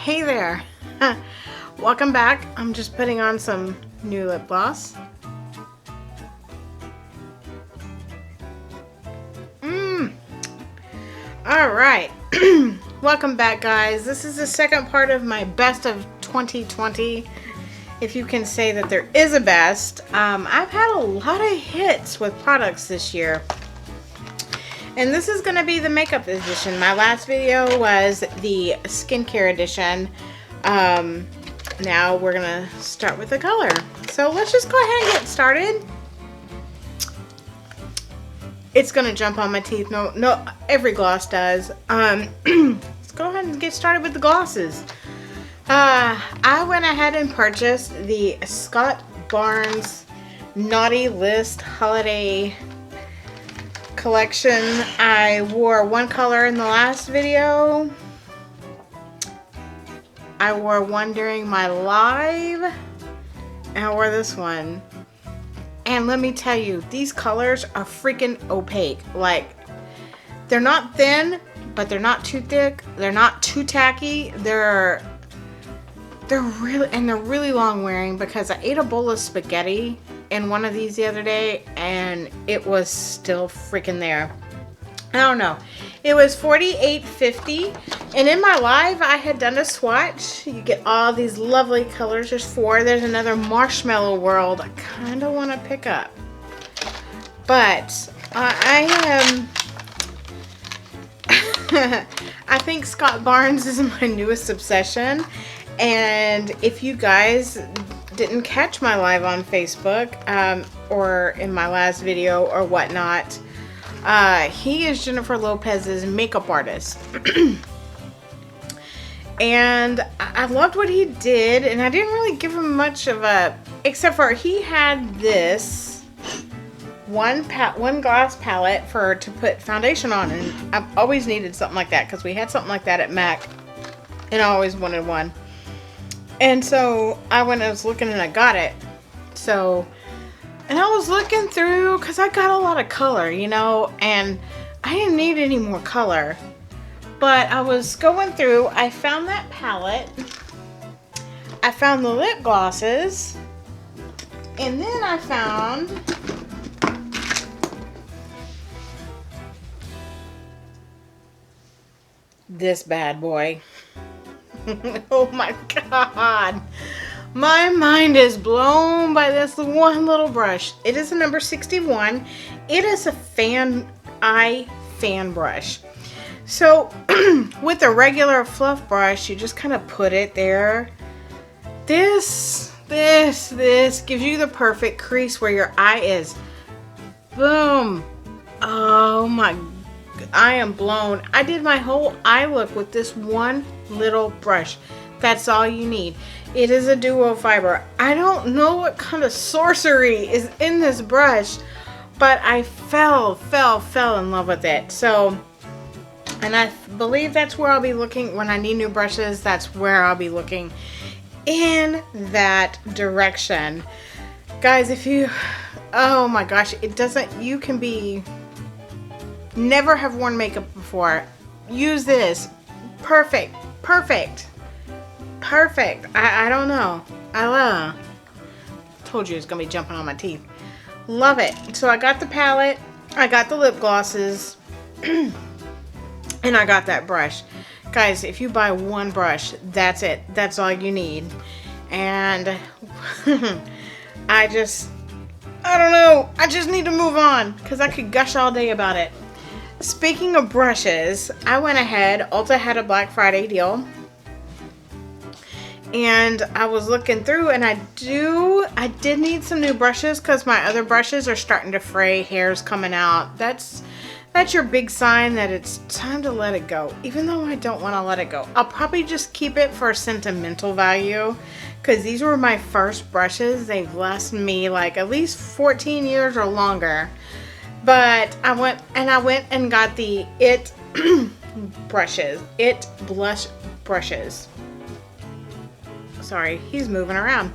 Hey there. Welcome back. I'm just putting on some new lip gloss. Alright. Welcome back, guys. This is the second part of my best of 2020. If you can say that there is a best. I've had a lot of hits with products this year. And this is going to be the makeup edition. My last video was the skincare edition. Now we're going to start with the color. So let's just go ahead and get started. It's going to jump on my teeth. No, every gloss does. Let's go ahead and get started with the glosses. I went ahead and purchased the Scott Barnes Naughty List Holiday Collection. I wore one color in the last video. I wore one during my live. And I wore this one. And let me tell you, these colors are freaking opaque. Like, they're not thin, but they're not too thick. They're not too tacky. They're really long wearing, because I ate a bowl of spaghetti in one of these the other day and it was still freaking there. I don't know. It was $48.50, and in my live I had done a swatch. You get all these lovely colors. There's 4. There's another Marshmallow World I kind of want to pick up, but I am I think Scott Barnes is my newest obsession. And if you guys didn't catch my live on Facebook or in my last video or whatnot, he is Jennifer Lopez's makeup artist. And I loved what he did, and I didn't really give him much of a, except for he had this one glass palette to put foundation on, and I've always needed something like that because we had something like that at MAC and I always wanted one. And so I was looking and I got it. So, and I was looking through because I got a lot of color, you know, and I didn't need any more color. But I was going through, I found that palette. I found the lip glosses. And then I found this bad boy. Oh my god, my mind is blown by this one little brush. It is a number 61. It is a fan brush. So with a regular fluff brush, you just kind of put it there. This gives you the perfect crease where your eye is. Boom. Oh my, I am blown. I did my whole eye look with this one little brush. That's all you need. It is a duo fiber. I don't know what kind of sorcery is in this brush, but I fell in love with it. So, and I believe that's where I'll be looking when I need new brushes. That's where I'll be looking, in that direction. Guys, if you, oh my gosh, it doesn't, you can be, never have worn makeup before, use this. Perfect. I don't know. I love it. Told you it's gonna be jumping on my teeth. Love it. So I got the palette, I got the lip glosses, and I got that brush. Guys, if you buy one brush, that's it. That's all you need. And I don't know. I just need to move on because I could gush all day about it. Speaking of brushes, I went ahead. Ulta had a Black Friday deal. And I was looking through, and I did need some new brushes because my other brushes are starting to fray. Hair's coming out. That's your big sign that it's time to let it go. Even though I don't want to let it go. I'll probably just keep it for sentimental value because these were my first brushes. They've lasted me like at least 14 years or longer. But I went and got the It brushes. It blush brushes. Sorry, he's moving around.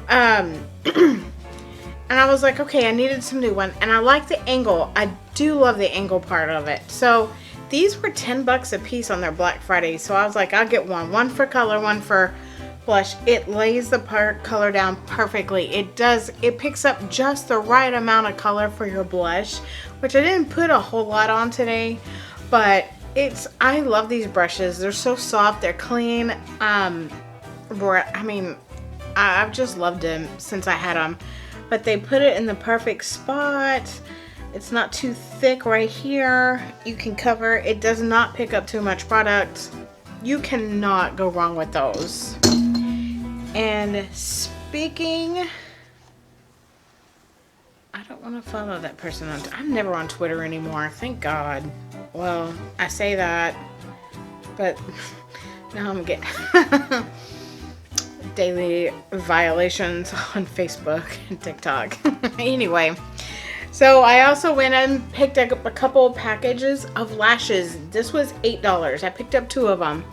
And I was like, okay, I needed some new one. And I like the angle. I do love the angle part of it. So these were 10 bucks a piece on their Black Friday. So I was like, I'll get one for color, one for blush. It lays the color down perfectly. It picks up just the right amount of color for your blush, which I didn't put a whole lot on today, but I love these brushes. They're so soft, they're clean. I mean, I've just loved them since I had them, but they put it in the perfect spot. It's not too thick right here. You can cover, it does not pick up too much product. You cannot go wrong with those. And speaking, I don't want to follow that person on, I'm never on Twitter anymore, thank God. Well, I say that, but now I'm getting daily violations on Facebook and TikTok. Anyway, so I also went and picked up a couple packages of lashes. This was $8. I picked up 2 of them.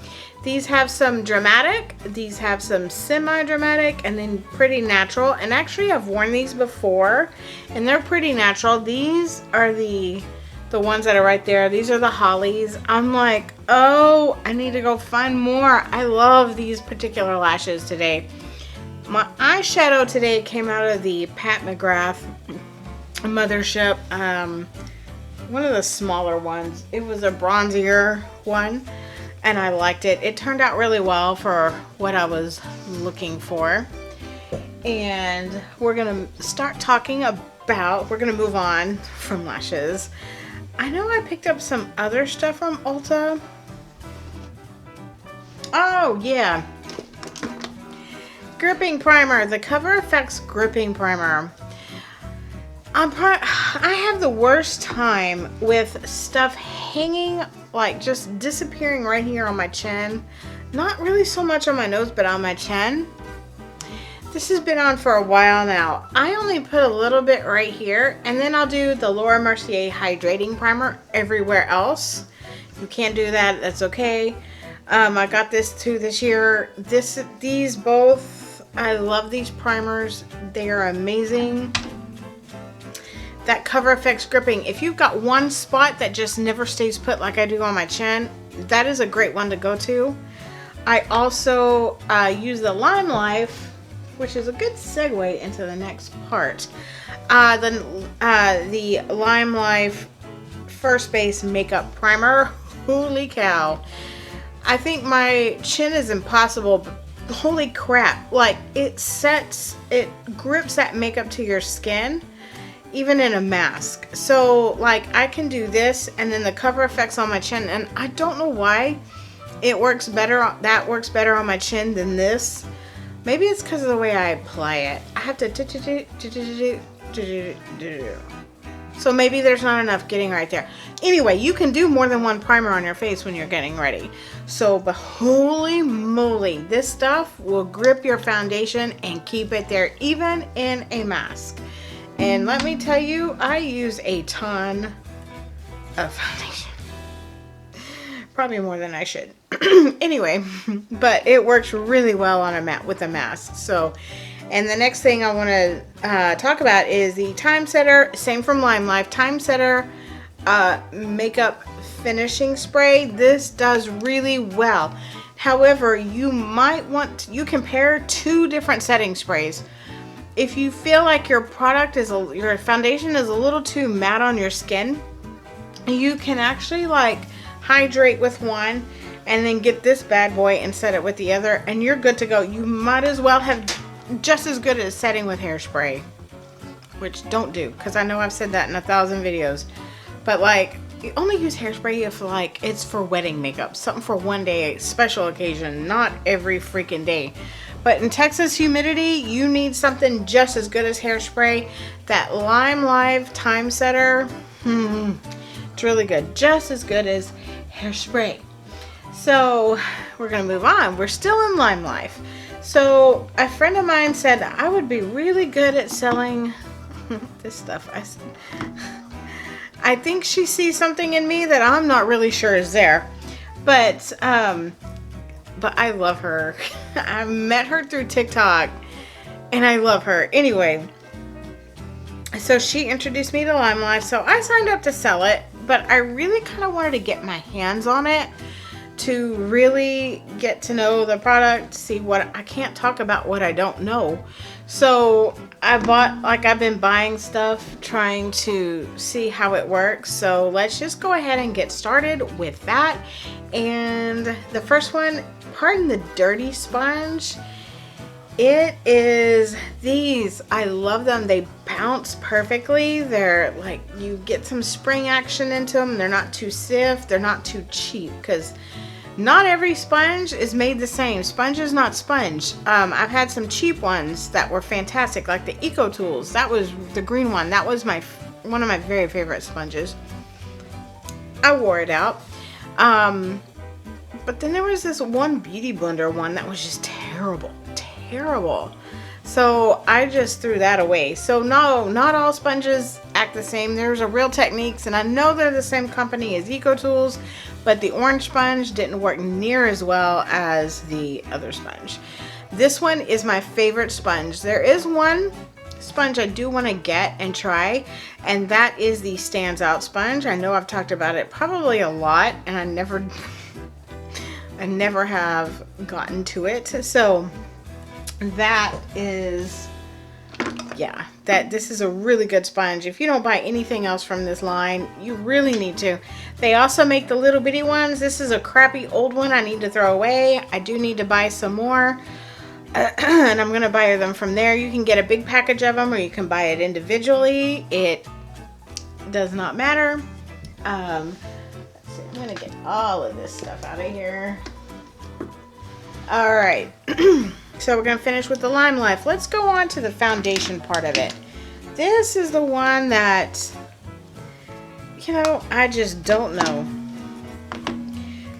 These have some dramatic, these have some semi-dramatic, and then pretty natural. And actually I've worn these before and they're pretty natural. These are the ones that are right there. These are the Hollies. I'm like, oh, I need to go find more. I love these particular lashes today. My eyeshadow today came out of the Pat McGrath Mothership. One of the smaller ones. It was a bronzier one, and I liked it. It turned out really well for what I was looking for. And we're gonna start talking about, we're gonna move on from lashes. I know I picked up some other stuff from Ulta. Oh, yeah. Gripping primer. The Cover FX gripping primer. I have the worst time with stuff hanging, like just disappearing right here on my chin. Not really so much on my nose, but on my chin. This has been on for a while now. I only put a little bit right here, and then I'll do the Laura Mercier Hydrating Primer everywhere else. You can't do that, that's okay. I got this too this year. These both, I love these primers. They are amazing. That Cover FX gripping, if you've got one spot that just never stays put like I do on my chin, that is a great one to go to. I also use the Limelife, which is a good segue into the next part. The Limelife First Base Makeup Primer. Holy cow. I think my chin is impossible, but holy crap. Like, it grips that makeup to your skin, even in a mask. So, like, I can do this, and then the Cover FX on my chin, and I don't know why it works better. That works better on my chin than this. Maybe it's because of the way I apply it. I have to so maybe there's not enough getting right there. Anyway, you can do more than one primer on your face when you're getting ready. So, but holy moly, this stuff will grip your foundation and keep it there even in a mask. And let me tell you, I use a ton of foundation. Probably more than I should. Anyway, but it works really well on with a mask. So, and the next thing I want to talk about is the Time Setter, same from Limelife, Time Setter makeup finishing spray. This does really well. However, you might want to, you compare 2 different setting sprays. If you feel like your your foundation is a little too matte on your skin, you can actually like hydrate with one and then get this bad boy and set it with the other, and you're good to go. You might as well have just as good as setting with hairspray, which don't do, because I know I've said that in 1,000 videos, but like, you only use hairspray if like it's for wedding makeup, something for one day, special occasion, not every freaking day. But in Texas humidity, you need something just as good as hairspray. That Limelife Time Setter, it's really good, just as good as hairspray. So we're gonna move on. We're still in Limelife. So a friend of mine said I would be really good at selling this stuff. I think she sees something in me that I'm not really sure is there, but I love her. I met her through TikTok and I love her. Anyway, so she introduced me to Limelife, so I signed up to sell it, but I really kind of wanted to get my hands on it to really get to know the product, see what I can't talk about what I don't know. So I've been buying stuff trying to see how it works. So let's just go ahead and get started with that. And the first one, pardon the dirty sponge, it is these. I love them. They bounce perfectly. They're like, you get some spring action into them. They're not too stiff. They're not too cheap, because not every sponge is made the same. Sponge is not sponge. I've had some cheap ones that were fantastic, like the Eco Tools. That was the green one. That was one of my very favorite sponges. I wore it out. But then there was this one Beauty Blender one that was just terrible. So I just threw that away. So no, not all sponges act the same. There's a Real Techniques, and I know they're the same company as Eco Tools, but the orange sponge didn't work near as well as the other sponge. This one is my favorite sponge. There is one sponge I do want to get and try, and that is the Stands Out sponge. I know I've talked about it probably a lot, and I never have gotten to it. So that is, yeah, this is a really good sponge. If you don't buy anything else from this line, you really need to. They also make the little bitty ones. This is a crappy old one I need to throw away. I do need to buy some more, and I'm gonna buy them from there. You can get a big package of them, or you can buy it individually. It does not matter. Let's see, I'm gonna get all of this stuff out of here. All right. So we're going to finish with the Limelife. Let's go on to the foundation part of it. This is the one that, you know, I just don't know.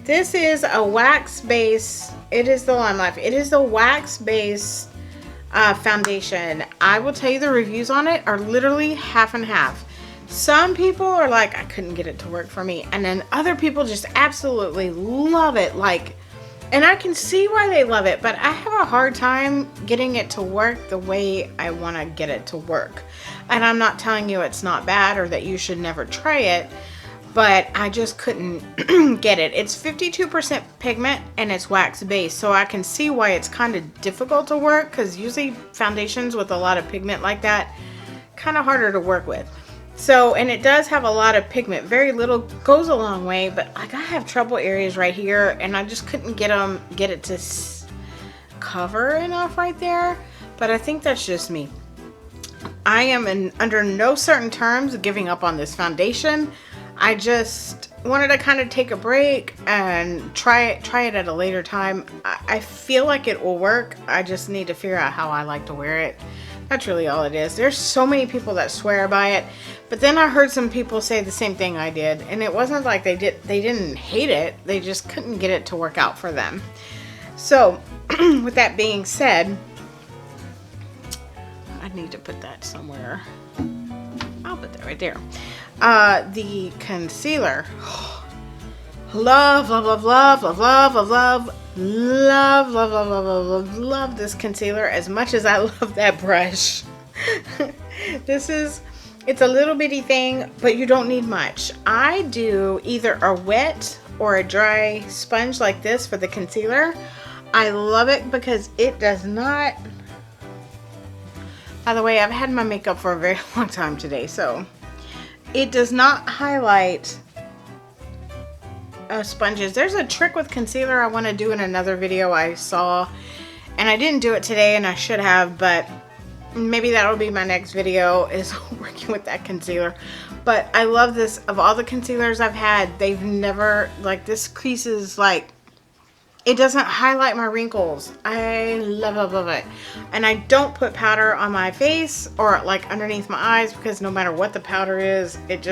This is a wax base. It is the Limelife. It is the wax base foundation. I will tell you, the reviews on it are literally half and half. Some people are like, I couldn't get it to work for me. And then other people just absolutely love it. Like, and I can see why they love it, but I have a hard time getting it to work the way I want to get it to work. And I'm not telling you it's not bad or that you should never try it, but I just couldn't get it. It's 52% pigment and it's wax based, so I can see why it's kind of difficult to work, because usually foundations with a lot of pigment like that, kind of harder to work with. So, and it does have a lot of pigment. Very little goes a long way, but like, I have trouble areas right here, and I just couldn't get it to cover enough right there. But I think that's just me. I am under no certain terms giving up on this foundation. I just wanted to kind of take a break and try it at a later time. I feel like it will work. I just need to figure out how I like to wear it. That's really all it is. There's so many people that swear by it, but then I heard some people say the same thing I did, and it wasn't like they didn't hate it. They just couldn't get it to work out for them. So, with that being said, I need to put that somewhere. I'll put that right there. The concealer. Love this concealer as much as I love that brush. It's a little bitty thing, but you don't need much. I do either a wet or a dry sponge like this for the concealer. I love it because it does not, by the way, I've had my makeup for a very long time today, so it does not highlight sponges. There's a trick with concealer I want to do in another video I saw, and I didn't do it today, and I should have, but maybe that'll be my next video, is working with that concealer. But I love this. Of all the concealers I've had, they've never, like, this crease is like, it doesn't highlight my wrinkles. I love it. And I don't put powder on my face or like underneath my eyes, because no matter what the powder is, it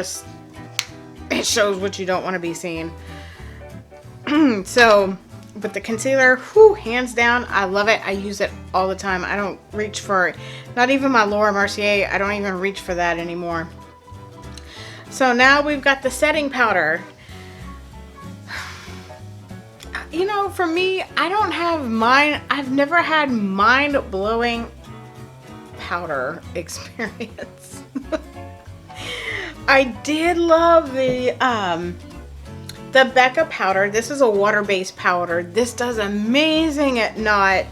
shows what you don't want to be seeing. So, but the concealer, whew, hands down, I love it. I use it all the time. I don't reach for, not even my Laura Mercier, I don't even reach for that anymore. So now we've got the setting powder. You know, for me, I don't have I've never had mind-blowing powder experience. I did love the Becca powder. This is a water-based powder. This does amazing at not,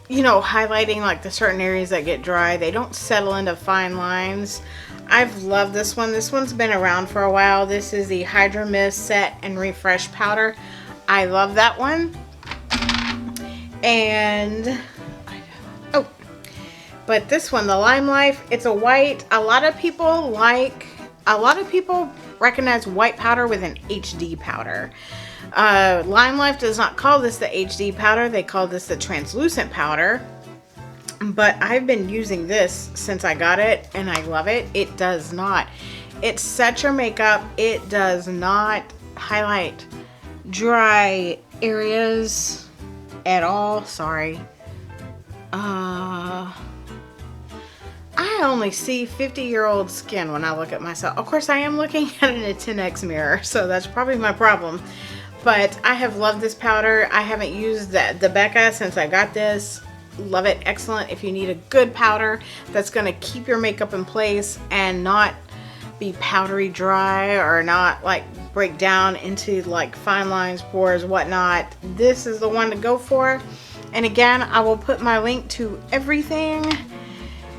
you know, highlighting like the certain areas that get dry. They don't settle into fine lines. I've loved this one. This one's been around for a while. This is the Hydro Mist Set and Refresh powder. I love that one. And, oh, but this one, the Limelife, it's a white. A lot of people recognize white powder with an HD powder. Limelife does not call this the HD powder. They call this the translucent powder. But I've been using this since I got it, and I love it. It does not. It sets your makeup. It does not highlight dry areas at all. Sorry. I only see 50-year-old skin when I look at myself. Of course, I am looking at it in a 10x mirror, so that's probably my problem. But I have loved this powder. I haven't used the Becca since I got this. Love it. Excellent if you need a good powder that's going to keep your makeup in place and not be powdery dry or not like break down into like fine lines, pores, whatnot. This is the one to go for. And again, I will put my link to everything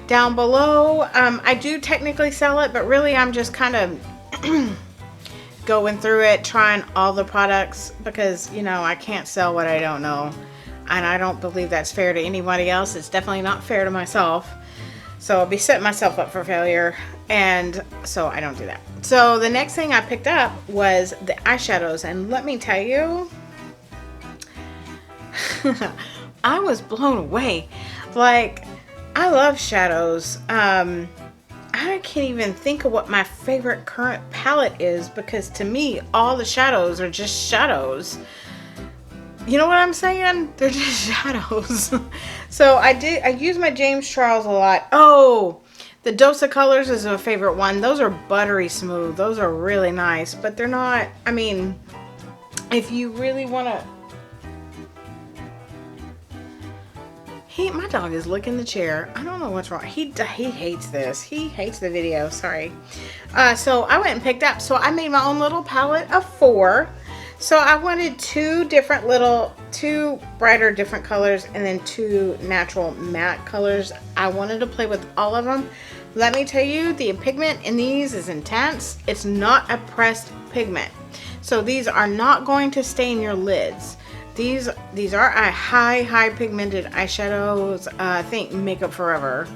down below. I do technically sell it, but really I'm just kind of going through it, trying all the products, because you know I can't sell what I don't know. And I don't believe that's fair to anybody else. It's definitely not fair to myself. So I'll be setting myself up for failure. And so I don't do that. So the next thing I picked up was the eyeshadows. And let me tell you, I was blown away. Like, I love shadows. I can't even think of what my favorite current palette is, because to me, all the shadows are just shadows. You know what I'm saying? They're just shadows. So I use my James Charles a lot. Oh, the Dose of Colors is a favorite one. Those are buttery smooth. Those are really nice, but they're not, I mean, if you really want to. My dog is licking the chair. I don't know what's wrong. He hates this. He hates the video. Sorry. So I went and picked up. So I made my own little palette of 4. So I wanted 2 brighter different colors, and then 2 natural matte colors. I wanted to play with all of them. Let me tell you, the pigment in these is intense. It's not a pressed pigment. So these are not going to stain your lids. These are a high pigmented eyeshadows. I think Makeup Forever.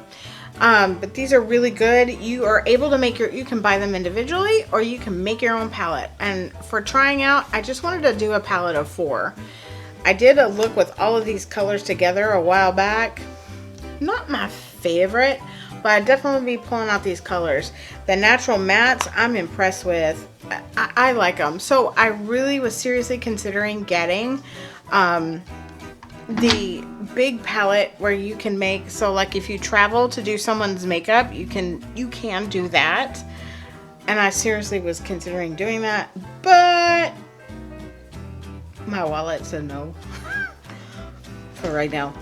But these are really good. You are able to make you can buy them individually, or you can make your own palette. And for trying out, I just wanted to do a palette of 4. I did a look with all of these colors together a while back. Not my favorite, but I definitely be pulling out these colors. The natural mattes, I'm impressed with. I like them. So I really was seriously considering getting the big palette where you can make, so like if you travel to do someone's makeup, you can do that. And I seriously was considering doing that, but my wallet said no for right now.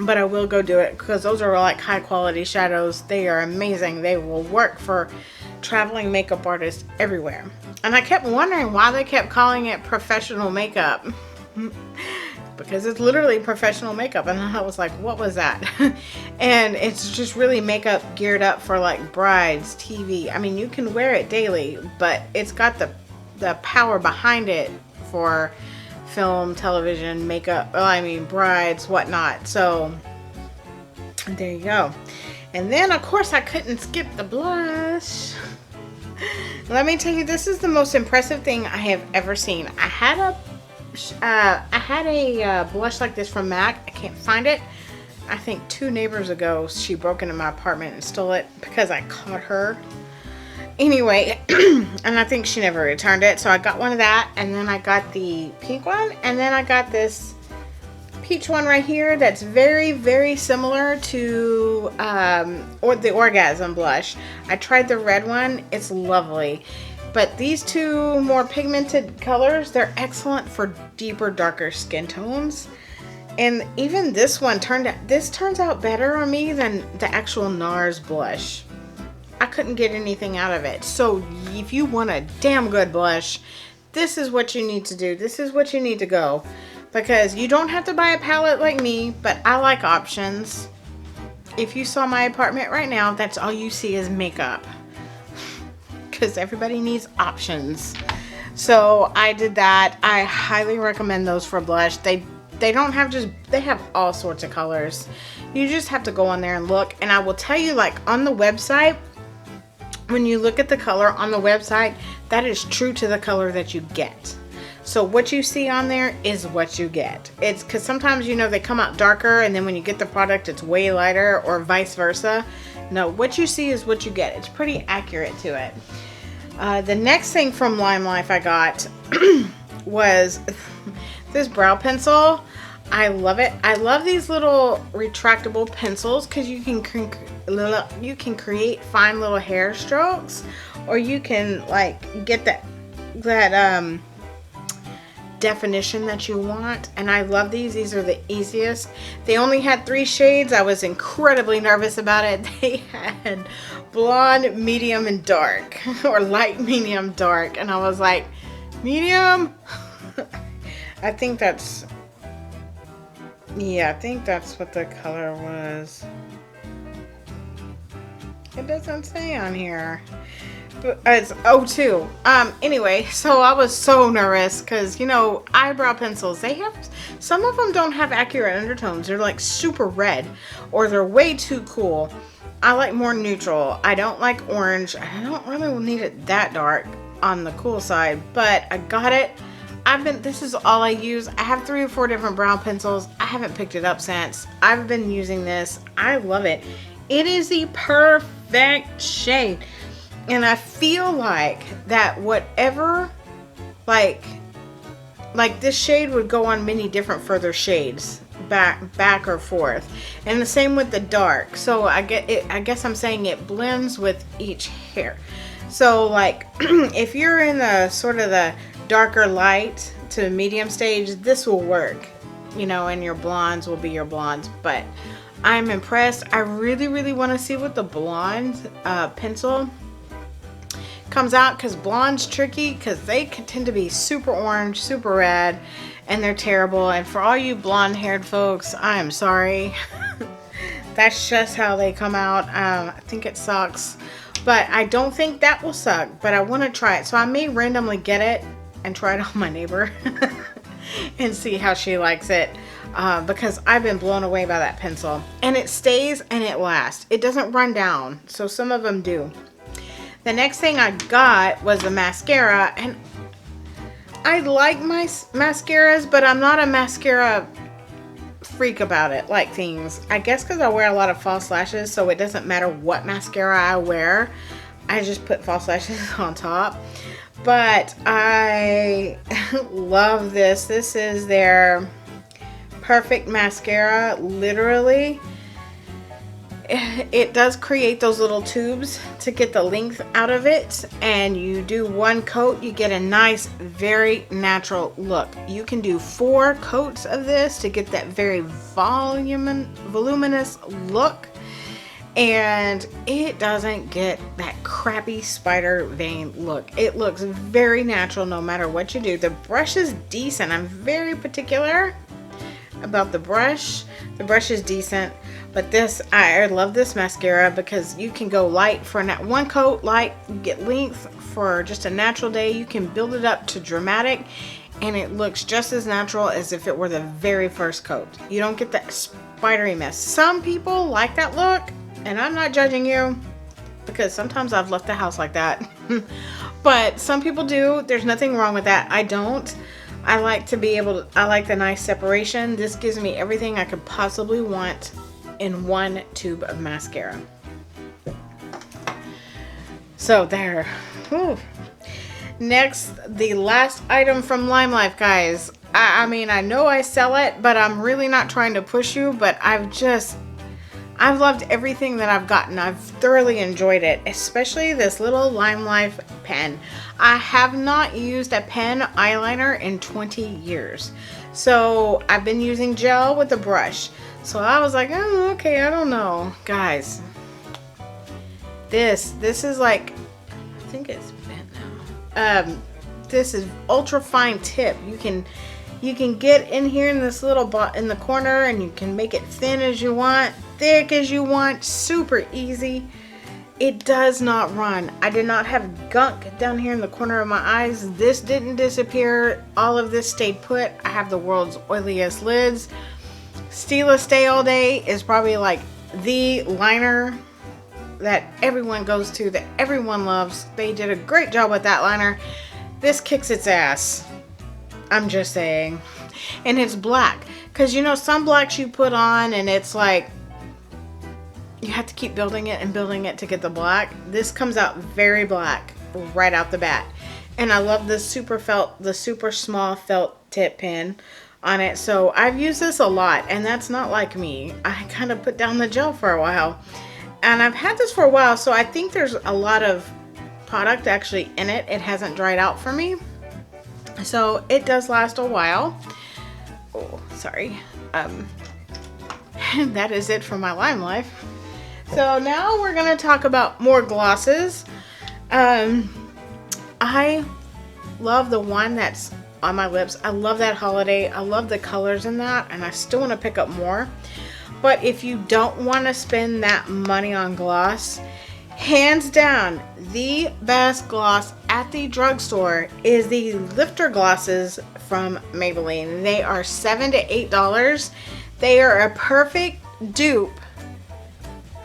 But I will go do it, because those are like high quality shadows. They are amazing. They will work for traveling makeup artists everywhere. And I kept wondering why they kept calling it professional makeup. Because it's literally professional makeup, and I was like, what was that? And it's just really makeup geared up for like brides, TV. I mean, you can wear it daily, but it's got the power behind it for film, television, makeup, well, I mean brides, whatnot. So there you go. And then of course I couldn't skip the blush. Let me tell you, this is the most impressive thing I have ever seen. I had a blush like this from MAC. I can't find it. I think 2 neighbors ago she broke into my apartment and stole it because I caught her. Anyway, and I think she never returned it. So I got one of that, and then I got the pink one, and then I got this peach one right here that's very similar to or the Orgasm blush. I tried the red one. It's lovely. But these 2 more pigmented colors, they're excellent for deeper, darker skin tones. And even this one turns out better on me than the actual NARS blush. I couldn't get anything out of it. So if you want a damn good blush, this is what you need to do. This is what you need to go. Because you don't have to buy a palette like me, but I like options. If you saw my apartment right now, that's all you see is makeup. Because everybody needs options. So I did that. I highly recommend those for blush. They don't have just, they have all sorts of colors. You just have to go on there and look. And I will tell you, like on the website, when you look at the color on the website, that is true to the color that you get. So what you see on there is what you get. It's because sometimes, you know, they come out darker and then when you get the product, it's way lighter, or vice versa. No, what you see is what you get. It's pretty accurate to it. The next thing from Limelife I got was this brow pencil. I love it. I love these little retractable pencils because you can create fine little hair strokes, or you can like get that definition that you want. And I love these. These are the easiest. They only had 3 shades. I was incredibly nervous about it. They had blonde, medium, and dark, or light, medium, dark, and I was like, medium. I think that's what the color was. It doesn't say on here, but it's 02. Anyway, so I was so nervous because, you know, eyebrow pencils, they have, some of them don't have accurate undertones. They're like super red, or they're way too cool. I like more neutral. I don't like orange. I don't really need it that dark on the cool side, but I got it. This is all I use. I have 3 or 4 different brow pencils. I haven't picked it up since. I've been using this. I love it. It is the perfect shade. And I feel like that whatever, like this shade would go on many different further shades, back or forth. And the same with the dark. So I guess I'm saying it blends with each hair. So like if you're in the sort of the darker light to medium stage, this will work, you know, and your blondes will be your blondes. But I'm impressed. I really want to see what the blonde pencil comes out, because blonde's tricky because they can tend to be super orange, super red, and they're terrible. And for all you blonde haired folks, I am sorry. That's just how they come out. I think it sucks, but I don't think that will suck, but I want to try it. So I may randomly get it and try it on my neighbor and see how she likes it, because I've been blown away by that pencil. And it stays and it lasts. It doesn't run down, so some of them do. The next thing I got was a mascara, and I like my mascaras, but I'm not a mascara freak about it, like things. I guess because I wear a lot of false lashes, so it doesn't matter what mascara I wear. I just put false lashes on top. But I love this. This is their Perfect Mascara. Literally, it does create those little tubes to get the length out of it, and you do 1 coat, you get a nice, very natural look. You can do 4 coats of this to get that very voluminous look, and it doesn't get that crappy spider vein look. It looks very natural no matter what you do. The brush is decent. I'm very particular about the brush. The brush is decent, but this, I love this mascara because you can go light for 1 coat, light, you get length for just a natural day. You can build it up to dramatic, and it looks just as natural as if it were the very first coat. You don't get that spidery mess. Some people like that look, and I'm not judging you, because sometimes I've left the house like that. But some people do. There's nothing wrong with that. I don't. I like to be able to, I like the nice separation. This gives me everything I could possibly want in 1 tube of mascara. So there. Whew. Next, the last item from Limelife, guys. I mean, I know I sell it, but I'm really not trying to push you, but I've loved everything that I've gotten. I've thoroughly enjoyed it, especially this little Limelife pen. I have not used a pen eyeliner in 20 years. So I've been using gel with a brush. So I was like, oh, okay, I don't know. Guys, This is like, I think it's bent now. This is ultra fine tip. You can get in here in this little in the corner, and you can make it thin as you want, thick as you want, super easy. It does not run. I did not have gunk down here in the corner of my eyes. This didn't disappear. All of this stayed put. I have the world's oiliest lids. Stila Stay All Day is probably like the liner that everyone goes to, that everyone loves. They did a great job with that liner. This kicks its ass. I'm just saying. And it's black. Because you know, some blacks you put on and it's like, you have to keep building it and building it to get the black. This comes out very black right out the bat. And I love the super small felt tip pin on it. So I've used this a lot, and that's not like me. I kind of put down the gel for a while. And I've had this for a while, so I think there's a lot of product actually in it. It hasn't dried out for me. So it does last a while. Oh, sorry. That is it for my Limelife. So now we're going to talk about more glosses. I love the one that's on my lips. I love that holiday. I love the colors in that, and I still want to pick up more. But if you don't want to spend that money on gloss, hands down, the best gloss at the drugstore is the lifter glosses from Maybelline. They are $7 to $8. They are a perfect dupe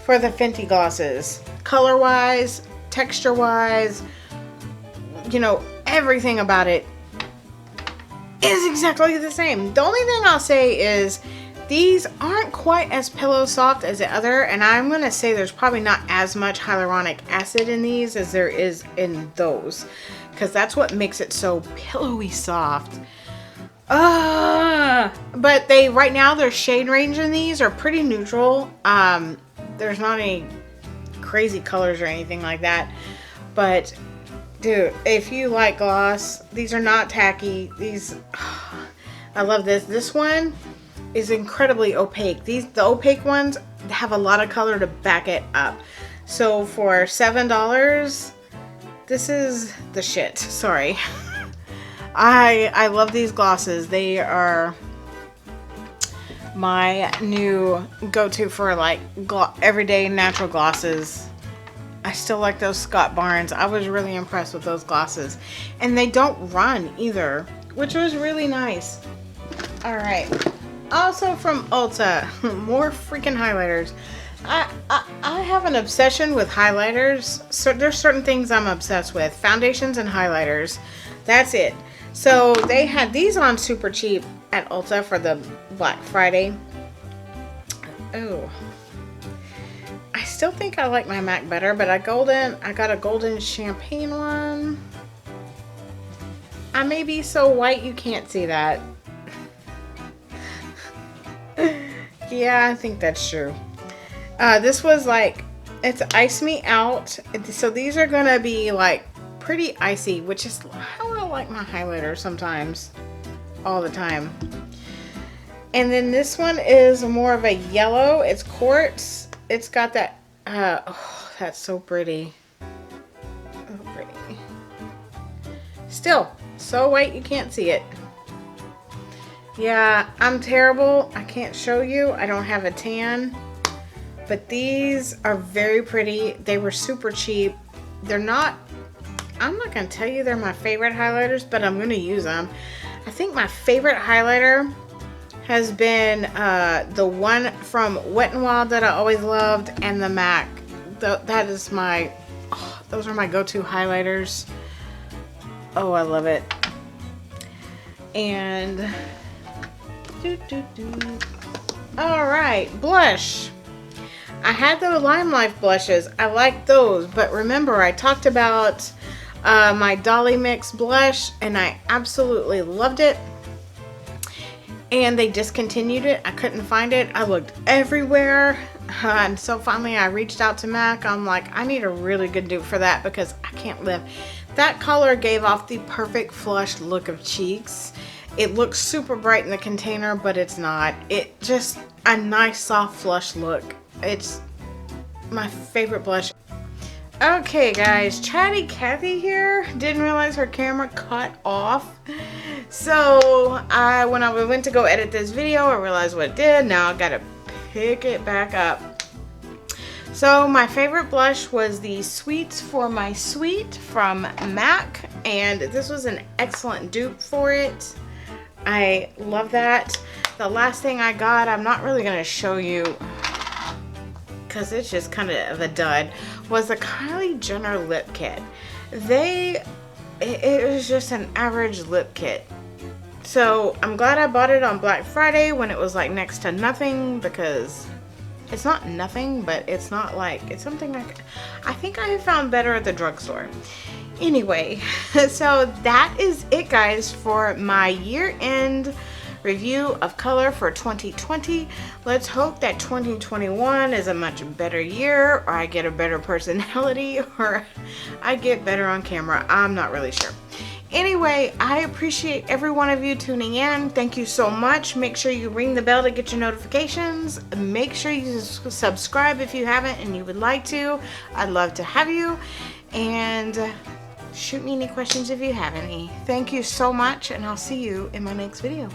for the Fenty glosses. Color-wise, texture-wise, you know, everything about it is exactly the same. The only thing I'll say is these aren't quite as pillow soft as the other, and I'm going to say there's probably not as much hyaluronic acid in these as there is in those, because that's what makes it so pillowy soft. But they, right now, their shade range in these are pretty neutral. There's not any crazy colors or anything like that. But, dude, if you like gloss, these are not tacky. These, I love this. This one is incredibly opaque. The opaque ones have a lot of color to back it up. So for $7, this is the shit. Sorry. I love these glosses. They are my new go-to for like everyday natural glosses. I still like those Scott Barnes. I was really impressed with those glosses. And they don't run either, which was really nice. Alright. Also from Ulta, more freaking highlighters. I have an obsession with highlighters. So there's certain things I'm obsessed with. Foundations and highlighters. That's it. So they had these on super cheap at Ulta for the Black Friday. Oh. I still think I like my MAC better, but I got a golden champagne one. I may be so white you can't see that. Yeah, I think that's true. This was like, it's Ice Me Out. So these are gonna be like pretty icy, which is how I like my highlighter sometimes. All the time. And then this one is more of a yellow. It's quartz. It's got that, oh, that's so pretty. So pretty. Still, so white you can't see it. Yeah, I'm terrible. I can't show you. I don't have a tan. But these are very pretty. They were super cheap. They're not, I'm not going to tell you they're my favorite highlighters, but I'm going to use them. I think my favorite highlighter has been the one from Wet n Wild that I always loved, and the MAC. That is my, oh, those are my go-to highlighters. Oh, I love it. And all right, blush. I had the Limelife blushes. I like those, but remember I talked about my Dolly Mix blush, and I absolutely loved it. And they discontinued it. I couldn't find it. I looked everywhere. And so finally I reached out to MAC. I'm like, I need a really good dupe for that because I can't live. That color gave off the perfect flushed look of cheeks. It looks super bright in the container, but it's not. It just a nice soft flush look. It's my favorite blush. Okay guys, Chatty Cathy here. Didn't realize her camera cut off. So when I went to go edit this video, I realized what it did. Now I gotta pick it back up. So my favorite blush was the Sweets for My Sweet from MAC, and this was an excellent dupe for it. I love that. The last thing I got, I'm not really gonna show you because it's just kind of a dud, was the Kylie Jenner lip kit. It was just an average lip kit. So I'm glad I bought it on Black Friday when it was like next to nothing, because it's not nothing, but it's not like, it's something I think I have found better at the drugstore. Anyway, so that is it guys for my year-end review of color for 2020. Let's hope that 2021 is a much better year, or I get a better personality, or I get better on camera. I'm not really sure. Anyway, I appreciate every one of you tuning in. Thank you so much. Make sure you ring the bell to get your notifications. Make sure you subscribe if you haven't and you would like to. I'd love to have you. And shoot me any questions if you have any. Thank you so much, and I'll see you in my next video.